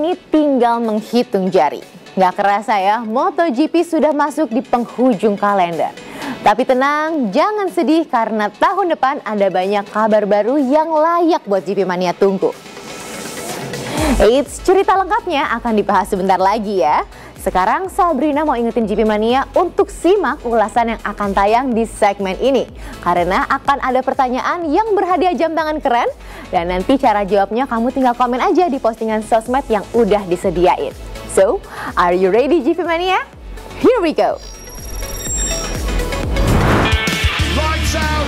ini tinggal menghitung jari. Nggak kerasa ya, MotoGP sudah masuk di penghujung kalender. Tapi tenang, jangan sedih karena tahun depan ada banyak kabar baru yang layak buat GP Mania tunggu. Eits, cerita lengkapnya akan dibahas sebentar lagi ya. Sekarang Sabrina mau ingetin GP Mania untuk simak ulasan yang akan tayang di segmen ini. Karena akan ada pertanyaan yang berhadiah jam tangan keren. Dan nanti cara jawabnya kamu tinggal komen aja di postingan sosmed yang udah disediain. So, are you ready GP Mania? Here we go! Lights out!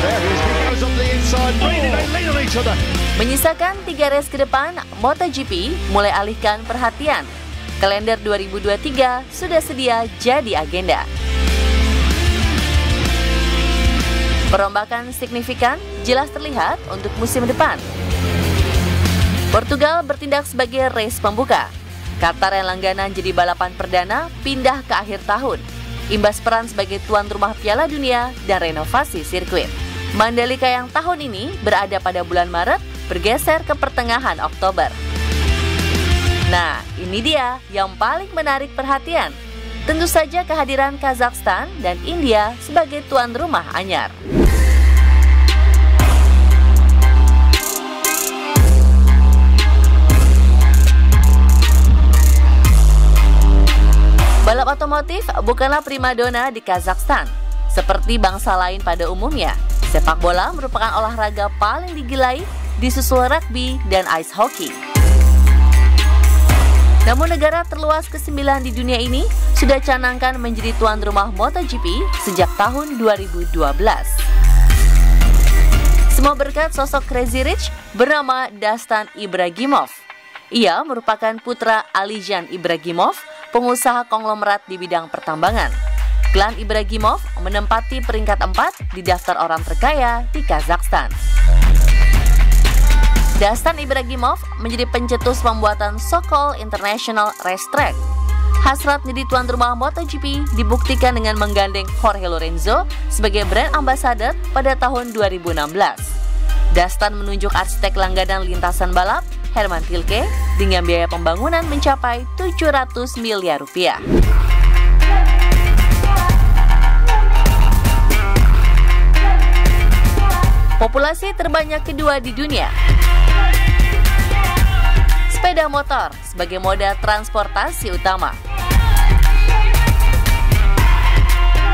There he is, he goes up the inside, they lean on each other. Menyisakan 3 race ke depan, MotoGP mulai alihkan perhatian. Kalender 2023 sudah sedia jadi agenda. Perombakan signifikan jelas terlihat untuk musim depan. Portugal bertindak sebagai race pembuka. Qatar yang langganan jadi balapan perdana pindah ke akhir tahun. Imbas peran sebagai tuan rumah Piala Dunia dan renovasi sirkuit. Mandalika yang tahun ini berada pada bulan Maret bergeser ke pertengahan Oktober. Nah, ini dia yang paling menarik perhatian. Tentu saja kehadiran Kazakhstan dan India sebagai tuan rumah anyar. Balap otomotif bukanlah primadona di Kazakhstan. Seperti bangsa lain pada umumnya, sepak bola merupakan olahraga paling digilai disusul rugby dan ice hockey. Namun negara terluas ke-9 di dunia ini sudah canangkan menjadi tuan rumah MotoGP sejak tahun 2012. Semua berkat sosok Crazy Rich bernama Dastan Ibragimov. Ia merupakan putra Alijan Ibragimov, pengusaha konglomerat di bidang pertambangan. Klan Ibragimov menempati peringkat 4 di daftar orang terkaya di Kazakhstan. Dastan Ibragimov menjadi pencetus pembuatan Sokol International Racetrack. Hasrat menjadi tuan rumah MotoGP dibuktikan dengan menggandeng Jorge Lorenzo sebagai brand ambassador pada tahun 2016. Dastan menunjuk arsitek langganan lintasan balap, Herman Tilke, dengan biaya pembangunan mencapai 700 miliar rupiah. Populasi terbanyak kedua di dunia. Sepeda motor sebagai moda transportasi utama.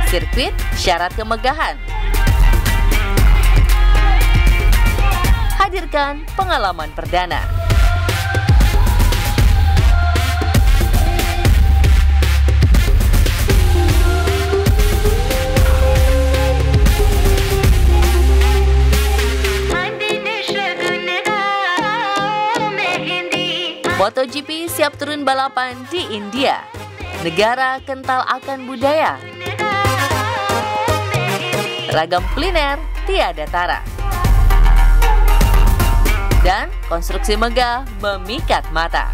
Sirkuit syarat kemegahan. Hadirkan pengalaman perdana. MotoGP siap turun balapan di India. Negara kental akan budaya. Ragam kuliner tiada tara. Dan konstruksi megah memikat mata.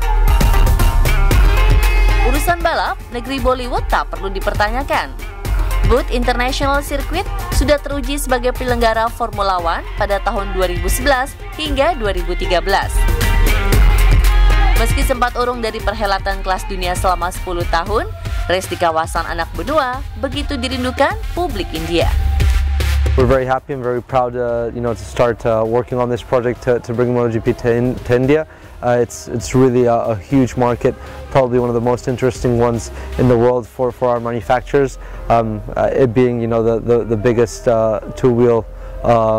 Urusan balap, negeri Bollywood tak perlu dipertanyakan. Booth International Circuit sudah teruji sebagai penyelenggara Formula One pada tahun 2011 hingga 2013. Meski sempat urung dari perhelatan kelas dunia selama 10 tahun, race di kawasan anak benua begitu dirindukan publik India. We're very happy and very proud, to start working on this project to bring MotoGP to India. It's really a huge market, probably one of the most interesting ones in the world for our manufacturers. It being, the biggest two-wheel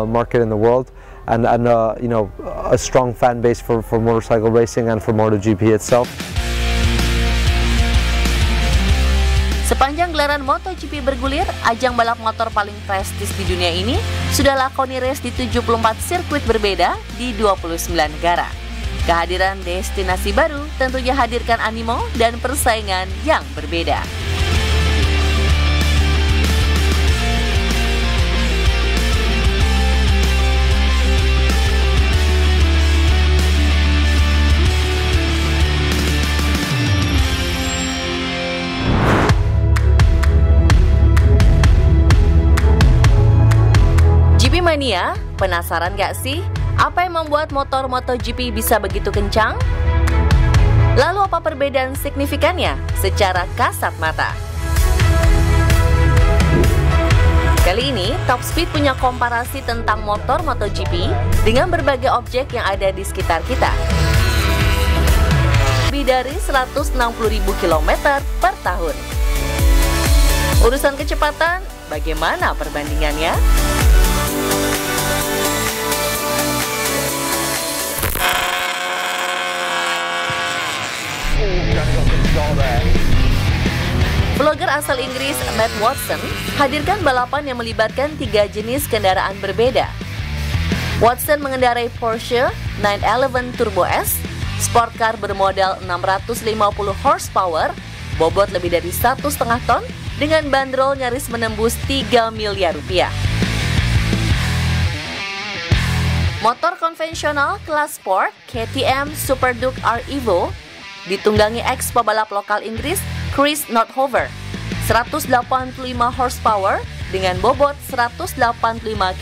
market in the world. And a strong fan base for motorcycle racing and for MotoGP itself. Sepanjang gelaran MotoGP bergulir, ajang balap motor paling prestis di dunia ini sudah lakoni race di 74 sirkuit berbeda di 29 negara. Kehadiran destinasi baru tentunya hadirkan animo dan persaingan yang berbeda. Mania, penasaran gak sih Apa yang membuat motor MotoGP bisa begitu kencang? Lalu apa perbedaan signifikannya secara kasat mata? Kali ini, Top Speed punya komparasi tentang motor MotoGP dengan berbagai objek yang ada di sekitar kita. Lebih dari 160.000 km per tahun. Urusan kecepatan, bagaimana perbandingannya? Vlogger asal Inggris Matt Watson hadirkan balapan yang melibatkan 3 jenis kendaraan berbeda. Watson mengendarai Porsche 911 Turbo S, sport car bermodal 650 horsepower, bobot lebih dari 1,5 ton, dengan bandrol nyaris menembus 3 miliar rupiah. Motor konvensional kelas sport KTM Super Duke R Evo ditunggangi ex pebalap lokal Inggris Chris Nordhover, 185 horsepower dengan bobot 185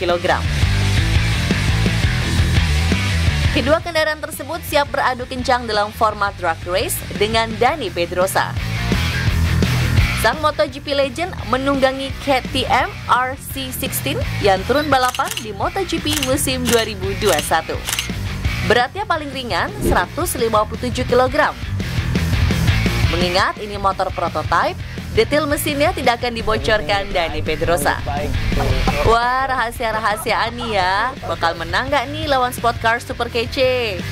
kg. Kedua kendaraan tersebut siap beradu kencang dalam format drag race dengan Dani Pedrosa. Sang MotoGP legend menunggangi KTM RC16 yang turun balapan di MotoGP musim 2021. Beratnya paling ringan 157 kg. Mengingat ini motor prototype, detail mesinnya tidak akan dibocorkan Dani Pedrosa. Wah, rahasia-rahasiaan nih ya. Bakal menang gak nih lawan sport car super kece?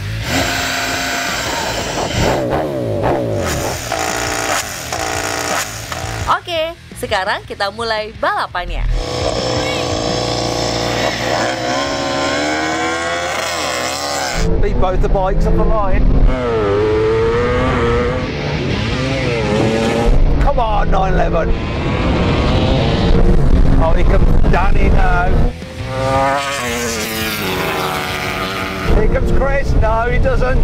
Oke, sekarang kita mulai balapannya. Beat both the bikes up the line. Come on, 911. Oh, here comes Danny now. Here comes Chris. No, he doesn't.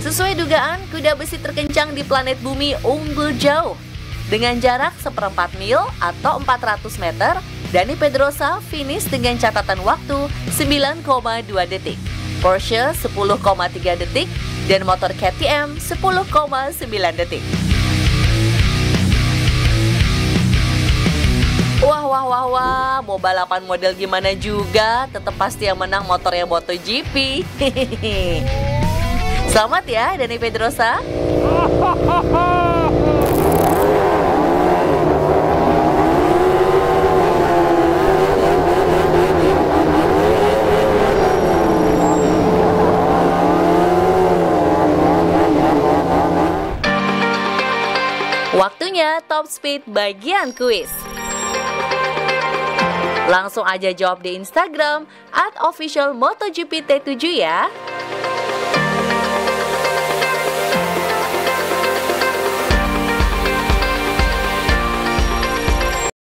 Sesuai dugaan, kuda besi terkencang di planet bumi unggul jauh. Dengan jarak 1/4 mil atau 400 meter, Dani Pedrosa finish dengan catatan waktu 9,2 detik, Porsche 10,3 detik, dan motor KTM 10,9 detik. Wah, mau balapan model gimana juga, tetap pasti yang menang motornya MotoGP. Selamat ya Dani Pedrosa. Waktunya Top Speed bagian kuis. Langsung aja jawab di Instagram @officialMotoGP T7 ya.